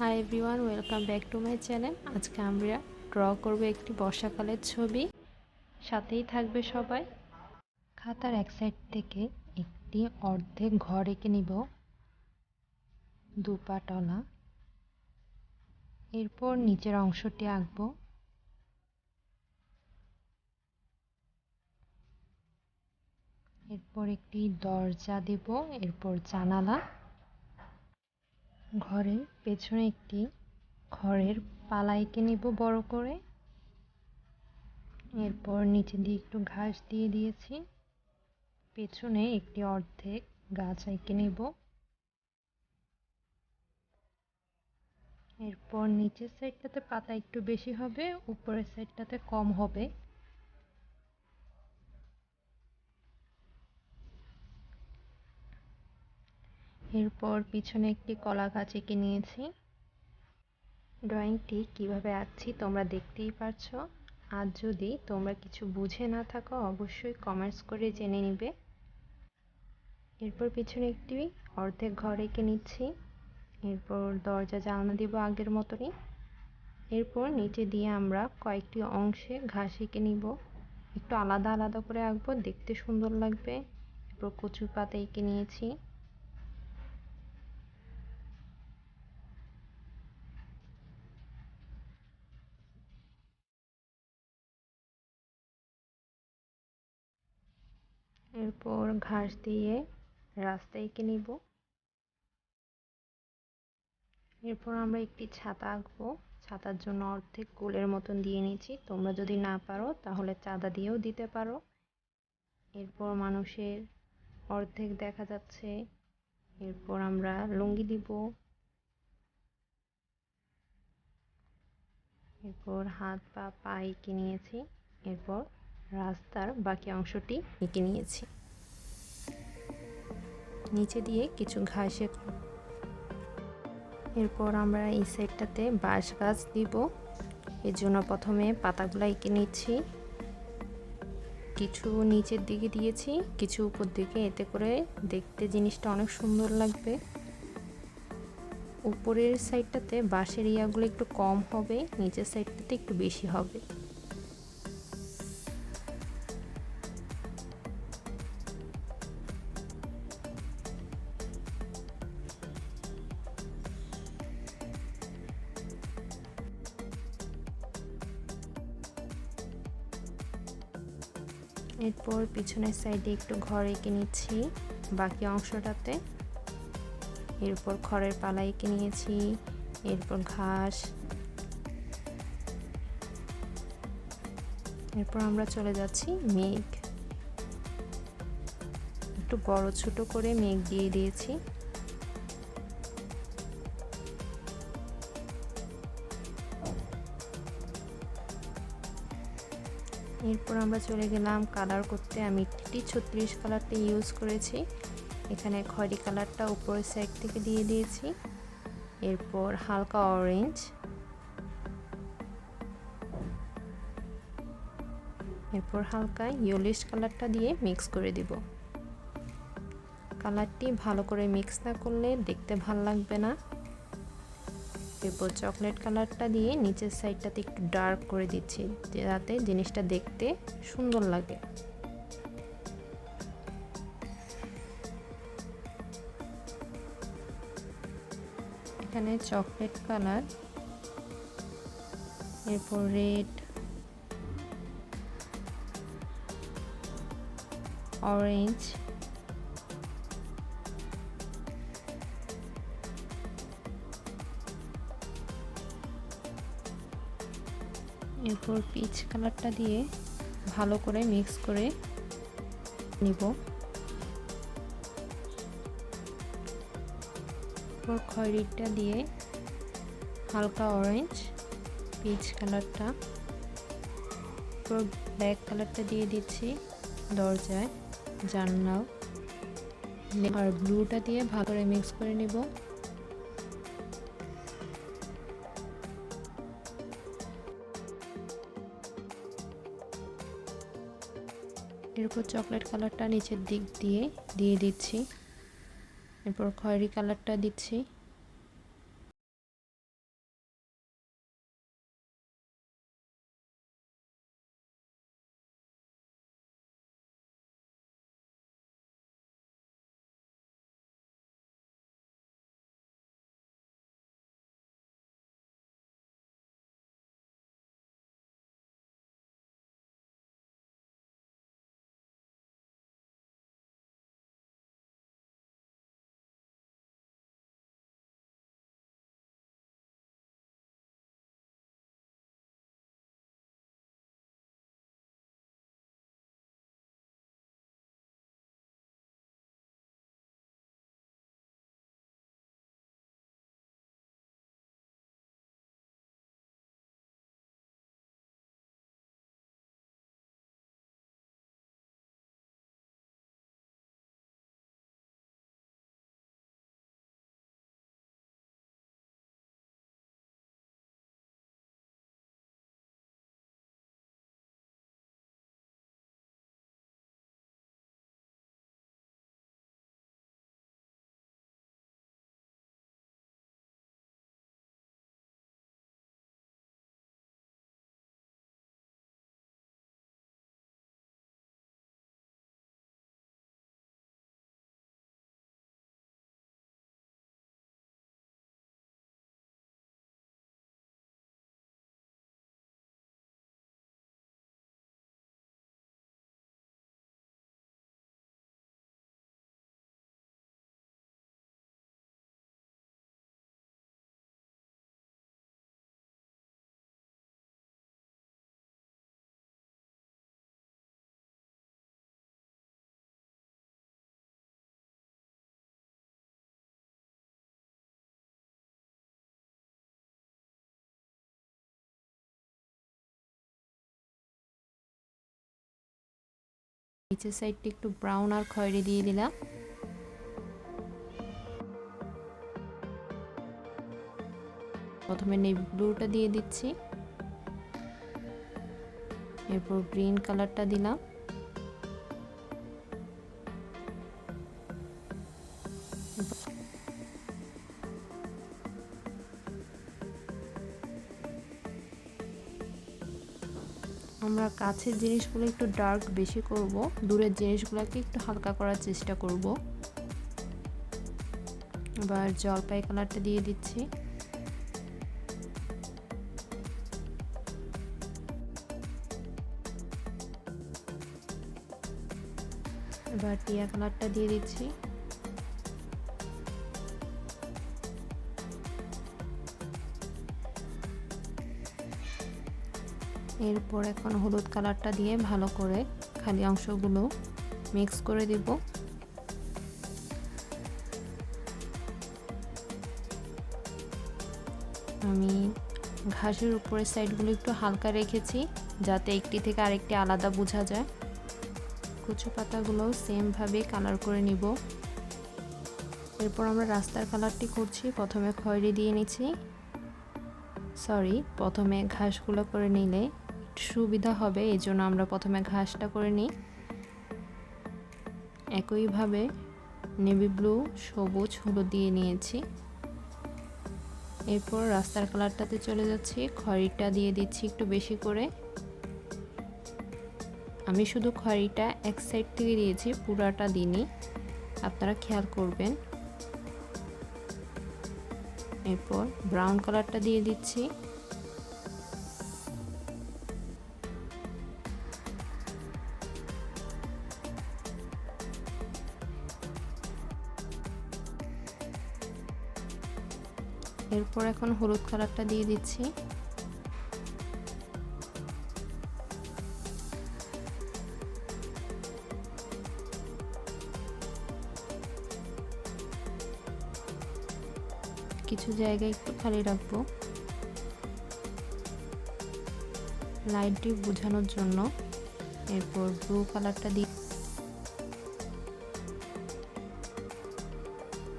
Hi everyone, welcome back to my channel. আজকে আমরা draw করব একটি বর্ষাকালের ছবি, সাথেই থাকবে সবাই। খাতার এক সাইড থেকে একটি অর্ধেক ঘর এঁকে নিব, দুপাটলা। এরপর নিচের অংশটি আঁকব। এরপর একটি দরজা দেব, এরপর জানালা। ঘরের পেছনে একটি খড়ের পালা এঁকে নিব বড় করে। এরপর নিচে দিয়ে একটু ঘাস দিয়ে দিয়েছি। পেছনে একটি অর্ধেক গাছ এঁকে নেব। এরপর নিচের সাইডটাতে পাতা একটু বেশি হবে, উপরের সাইডটাতে কম হবে। এরপর পিছনে একটি কলা গাছ এঁকে নিয়েছি। ড্রয়িংটি কিভাবে আঁকছি তোমরা দেখতেই পারছো। আর যদি তোমরা কিছু বুঝে না থাকো অবশ্যই কমেন্টস করে জেনে নিবে। এরপর পিছনে একটি অর্ধেক ঘর এঁকে নিচ্ছি। এরপর দরজা জানালা দিব আগের মতনই। এরপর নিচে দিয়ে আমরা কয়েকটি অংশে ঘাস এঁকে নিব, একটু আলাদা আলাদা করে আঁকবো, দেখতে সুন্দর লাগবে। এরপর কচুর পাতা এঁকে নিয়েছি। এরপর ঘাস দিয়ে রাস্তা এঁকে নিব। এরপর আমরা একটি ছাতা আঁকবো। ছাতার জন্য অর্ধেক গোলের মতন দিয়ে নিয়েছি, তোমরা যদি না পারো তাহলে চাঁদা দিয়েও দিতে পারো। এরপর মানুষের অর্ধেক দেখা যাচ্ছে। এরপর আমরা লুঙ্গি দিব। এরপর হাত বা পা এঁকে নিয়েছি। এরপর রাস্তার বাকি অংশটি এঁকে নিয়েছি। নিচে দিয়ে কিছু ঘাস। এরপর আমরা এই সাইডটাতে বাঁশ গাছ দিব। এর জন্য প্রথমে পাতাগুলো এঁকে নিচ্ছি। কিছু নিচের দিকে দিয়েছি, কিছু উপর দিকে, এতে করে দেখতে জিনিসটা অনেক সুন্দর লাগবে। উপরের সাইডটাতে বাঁশের ইয়াগুলো একটু কম হবে, নিচের সাইডটাতে একটু বেশি হবে। এরপর পিছনের সাইডে একটু ঘর এঁকে নিচ্ছি বাকি অংশটাতে। এরপর খড়ের পালা এঁকে নিয়েছি। এরপর ঘাস। এরপর আমরা চলে যাচ্ছি মেঘ। একটু বড় ছোট করে মেঘ দিয়ে দিয়েছি। এরপর আমরা চলে গেলাম কালার করতে। আমি টি36 কালারটা ইউজ করেছি। এখানে খয়েরি কালারটা উপরের সাইড থেকে দিয়ে দিয়েছি। এরপর হালকা অরেঞ্জ, এরপর হালকা ইয়েলোইশ কালারটা দিয়ে মিক্স করে দিব। কালারটি ভালো করে মিক্স না করলে দেখতে ভালো লাগবে না। এরপর চকলেট কালারটা দিয়ে নিচের সাইডটাতে একটু ডার্ক করে দিচ্ছি, যাতে জিনিসটা দেখতে সুন্দর লাগে। এখানে চকলেট কালার, এরপর রেড, অরেঞ্জ, এরপর পিচ কালারটা দিয়ে ভালো করে মিক্স করে নিব। এরপর খয়েরিটা দিয়ে হালকা অরেঞ্জ, পিচ কালারটা, এরপর ব্ল্যাক কালারটা দিয়ে দিচ্ছি দরজায়, জানলা, আর ব্লুটা দিয়ে ভালো করে মিক্স করে নিব। এরপর চকলেট কালারটা নিচের দিক দিয়ে দিচ্ছি। এরপর খয়েরি কালারটা দিচ্ছি। নিচের সাইডটা একটু ব্রাউন আর খয়েরি দিয়ে দিলাম। প্রথমে নেভি ব্লুটা দিয়ে দিচ্ছি, এরপর গ্রিন কালারটা দিলাম, আমরা কাছের জিনিসগুলো একটু ডার্ক বেশি করব, দূরের জিনিসগুলোকে একটু হালকা করার চেষ্টা করব। এবার জলপাই কালারটা দিয়ে দিচ্ছি, এবার টিয়া কালারটা দিয়ে দিচ্ছি, এরপর এখন হলুদ কালারটা দিয়ে ভালো করে খালি অংশগুলো মিক্স করে দিব। আমি ঘাসের উপরের সাইডগুলো একটু হালকা রেখেছি যাতে একটি থেকে আরেকটি আলাদা বোঝা যায়। কচু পাতাগুলো সেমভাবে কালার করে নিব। এরপর আমরা রাস্তার কালারটি করছি, প্রথমে খয়েরি দিয়ে নিচ্ছি, প্রথমে ঘাসগুলো করে নিলে সুবিধা হবে, এই জন্য আমরা প্রথমে ঘাসটা করে নিই। একইভাবে নেভি ব্লু, সবুজ, হলুদ দিয়ে নিয়েছি। এরপর রাস্তার কালারটাতে চলে যাচ্ছি, খয়েরিটা দিয়ে দিচ্ছি একটু বেশি করে। আমি শুধু খয়েরিটা এক সাইড থেকে দিয়েছি, পুরাটা দিইনি, আপনারা খেয়াল করবেন। এরপর ব্রাউন কালারটা দিয়ে দিচ্ছি, এরপর এখন হলুদ কালারটা দিয়ে দিচ্ছি, কিছু জায়গায় একটু খালি রাখবো লাইট ডিপ বোঝানোর জন্য। এরপর ব্লু কালারটা দিয়ে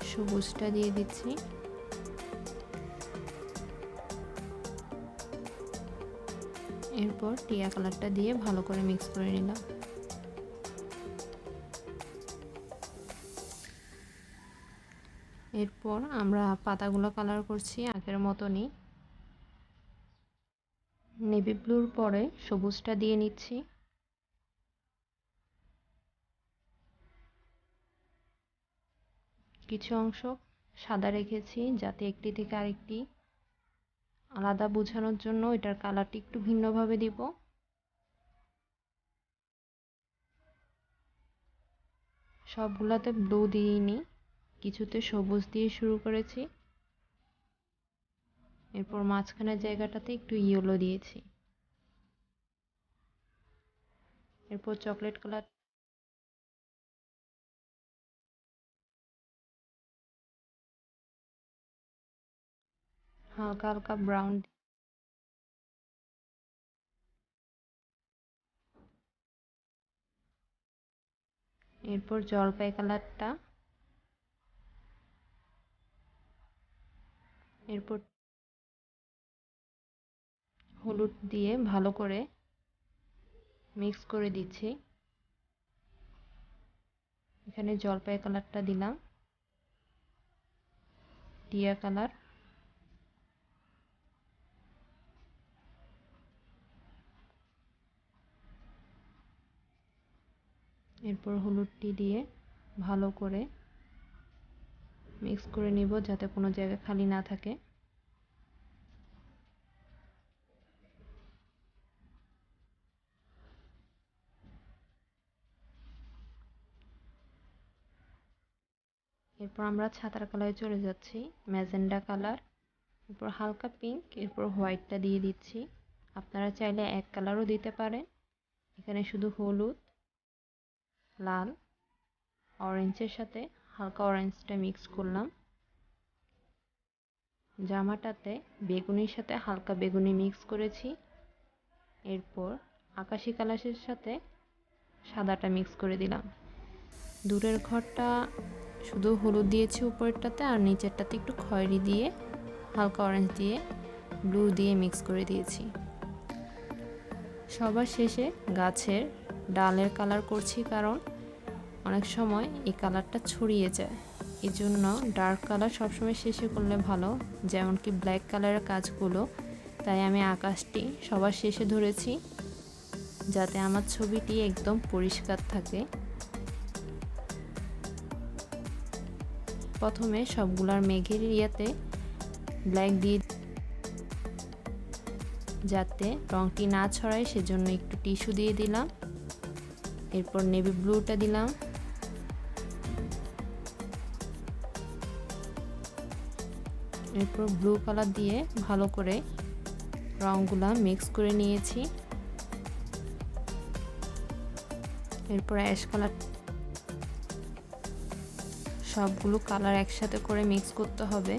সবুজটা দিয়ে দিচ্ছি, এরপর টিয়া কালারটা দিয়ে ভালো করে মিক্স করে নিলাম। এরপর আমরা পাতাগুলো কালার করছি আগের মতনই, নেভি ব্লুর পরে সবুজটা দিয়ে নিচ্ছি, কিছু অংশ সাদা রেখেছি যাতে একটি থেকে আরেকটি আলাদা বোঝানোর জন্য এটার কালারটি একটু ভিন্নভাবে দিব। সবগুলাতে ব্লু দিইনি, কিছুতে সবুজ দিয়ে শুরু করেছি, এরপর মাঝখানের জায়গাটাতে একটু ইয়েলো দিয়েছি, এরপর চকলেট কালার, হালকা হালকা ব্রাউন, এরপর জলপাই কালারটা, এরপর হলুদ দিয়ে ভালো করে মিক্স করে দিচ্ছি। এখানে জলপাই কালারটা দিলাম, টিয়া কালার, এরপর হলুদটি দিয়ে ভালো করে মিক্স করে নিব যাতে কোনো জায়গা খালি না থাকে। এরপর আমরা ছাতার কালারে চলে যাচ্ছি, ম্যাজেন্ডা কালার, এরপর হালকা পিঙ্ক, এরপর হোয়াইটটা দিয়ে দিচ্ছি। আপনারা চাইলে এক কালারও দিতে পারেন। এখানে শুধু হলুদ, লাল, অরেঞ্জের সাথে হালকা অরেঞ্জটা মিক্স করলাম। জামাটাতে বেগুনির সাথে হালকা বেগুনি মিক্স করেছি। এরপর আকাশি কালারের সাথে সাদাটা মিক্স করে দিলাম। দূরের ঘরটা শুধু হলুদ দিয়েছি উপরেরটাতে, আর নিচেরটাতে একটু খয়েরি দিয়ে হালকা অরেঞ্জ দিয়ে ব্লু দিয়ে মিক্স করে দিয়েছি। সবার শেষে গাছের ডালের কালার করছি, কারণ অনেক সময় এই কালারটা ছড়িয়ে যায়। এই জন্য ডার্ক কালার সবসময় শেষে করলে ভালো, যেমন কি ব্ল্যাক কালারের কাজগুলো। তাই আমি আকাশটি সবার শেষে ধরেছি, যাতে আমার ছবিটি একদম পরিষ্কার থাকে। প্রথমে সবগুলার মেঘের ইয়াতে ব্ল্যাক দিয়ে, যাতে রংটি না ছড়ায় সেজন্য একটু টিস্যু দিয়ে দিলাম। এরপর নেভি ব্লুটা দিলাম। এরপর ব্লু কালার দিয়ে ভালো করে রংগুলা মিক্স করে নিয়েছি। এরপর অ্যাশ কালার, সবগুলো কালার একসাথে করে মিক্স করতে হবে।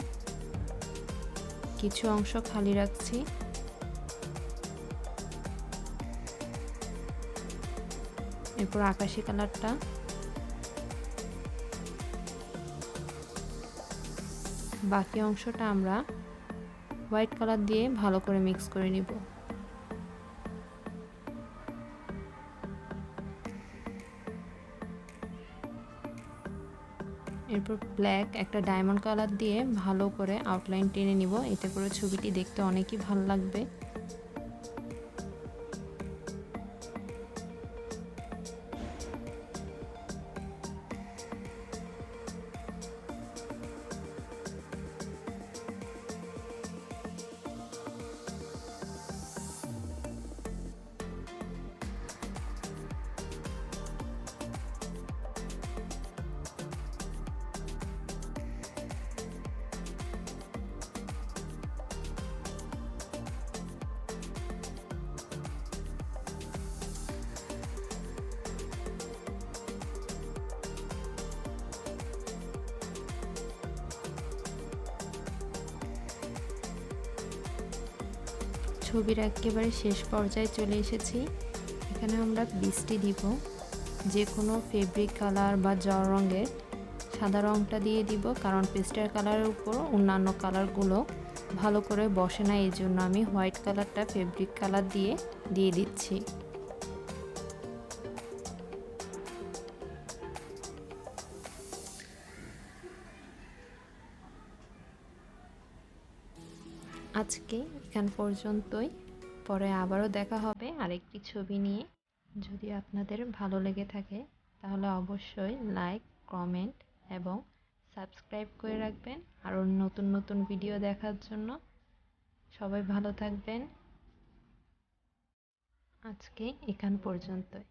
কিছু অংশ খালি রাখছি। এরপর আকাশি কালারটা, বাকি অংশটা আমরা হোয়াইট কালার দিয়ে ভালো করে মিক্স করে নিব। এরপর ব্ল্যাক একটা ডায়মন্ড কালার দিয়ে ভালো করে আউটলাইন টেনে নিব, এতে করে ছবিটি দেখতে অনেকই ভালো লাগবে। ছবির একেবারে শেষ পর্যায়ে চলে এসেছি। এখানে আমরা বৃষ্টি দিব, যে কোনো ফেব্রিক কালার বা জল রঙের সাদা রঙটা দিয়ে দিব, কারণ পেস্টাল কালারের উপর অন্যান্য কালারগুলো ভালো করে বসে না। এই জন্য আমি হোয়াইট কালারটা ফেব্রিক কালার দিয়ে দিচ্ছি। আজকে এখান পর্যন্তই, পরে আবারও দেখা হবে আরেকটি ছবি নিয়ে। যদি আপনাদের ভালো লেগে থাকে তাহলে অবশ্যই লাইক, কমেন্ট এবং সাবস্ক্রাইব করে রাখবেন আরও নতুন নতুন ভিডিও দেখার জন্য। সবাই ভালো থাকবেন। আজকে এখান পর্যন্তই।